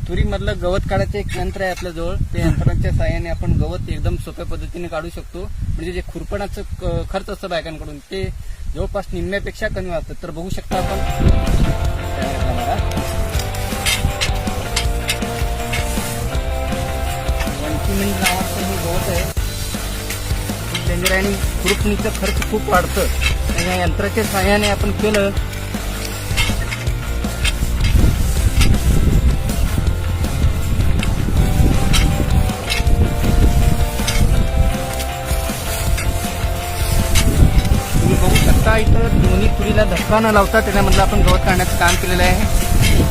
तुरीमधलं गवत काढायचं एक यंत्र आहे आपल्याजवळ. त्या यंत्राच्या साहाय्याने आपण गवत एकदम सोप्या पद्धतीने काढू शकतो. म्हणजे जे खुरपणाचं खर्च असतं बायकांकडून ते जवळपास निम्म्यापेक्षा कमी वाटतं. तर बघू शकता आपण 20 मिनिट नावाचं हे गवत आहे. डेंजर आणि खुरपणीचा खर्च खूप वाढतं. आणि या यंत्राच्या साहाय्याने आपण केलं बघू शकता. इथं दोन्ही तुरीला धक्का न लावता त्याच्यामधलं आपण गवत काढण्याचं काम केलेलं आहे.